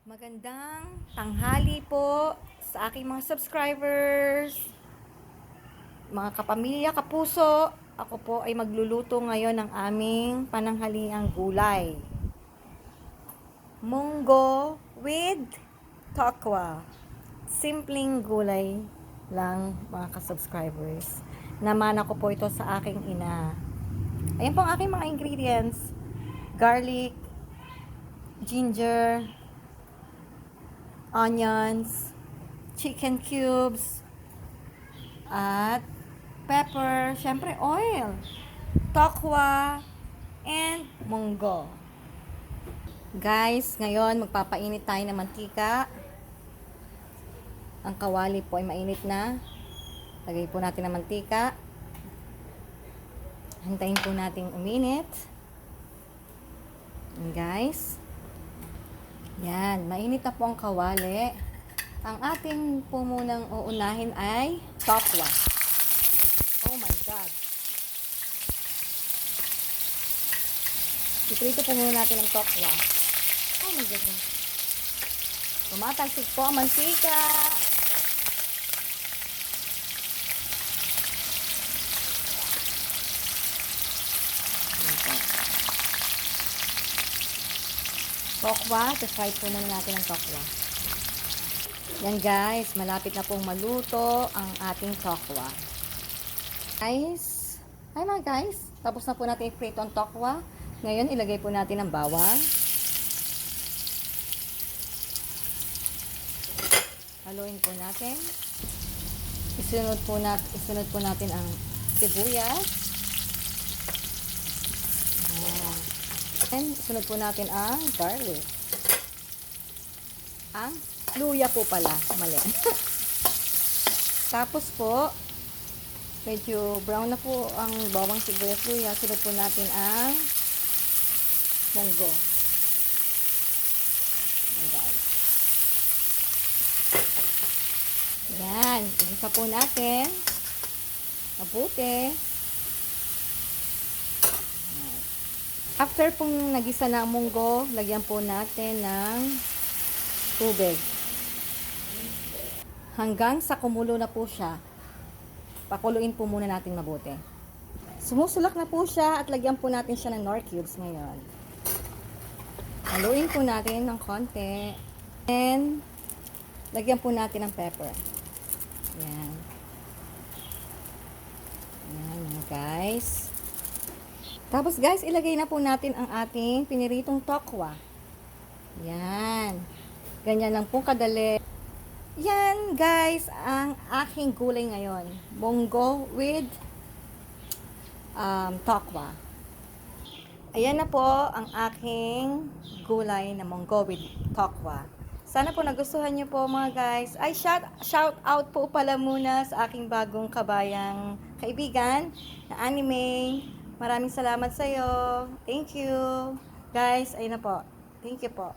Magandang tanghali po sa aking mga subscribers, mga kapamilya, kapuso. Ako po ay magluluto ngayon ng aming pananghaliang gulay. Munggo with tokwa. Simpleng gulay lang mga ka-subscribers. Namana ko po ito sa aking ina. Ayan po ang aking mga ingredients. Garlic, ginger, onions, chicken cubes, at pepper, syempre oil, tokwa, and munggo. Guys, ngayon magpapainit tayo ng mantika. Ang kawali po ay mainit na. Lagay po natin ng mantika. Hintayin po natin uminit. And guys, yan, mainit na po ang kawali. Ang ating po munang uunahin ay tokwa. Oh my God. Iprito po muna natin ang tokwa. Oh my God. Tumatalsik po ang mantika. Tokwa, fry po muna natin ang tokwa. Yan guys, malapit na pong maluto ang ating tokwa. Guys, hi mga guys, tapos na po natin i-prito ang tokwa. Ngayon, ilagay po natin ang bawang. Haluin po natin. Isunod po natin ang sibuyas. And sunod po natin ang garlic. Ang luya po pala, mali. Tapos po, medyo brown na po ang bawang sibuyas luya. Sunod po natin ang munggo. Ayan guys. Yan, isa po natin. Mabuti. After pong nagisa na ang munggo, lagyan po natin ng tubig. Hanggang sa kumulo na po siya, pakuluin po muna natin mabuti. Sumusulak na po siya at lagyan po natin siya ng nor cubes ngayon. Haluin po natin ng konti. And lagyan po natin ng pepper. Yan. Yan mga guys. Tapos guys, ilagay na po natin ang ating piniritong tokwa. Yan. Ganyan lang po kadali. Yan guys, ang aking gulay ngayon. Munggo with tokwa. Ayan na po ang aking gulay na munggo with tokwa. Sana po nagustuhan niyo po mga guys. Ay, shout out po pala muna sa aking bagong kabayang kaibigan na anime. Maraming salamat sa iyo. Thank you. Guys, ayun na po. Thank you po.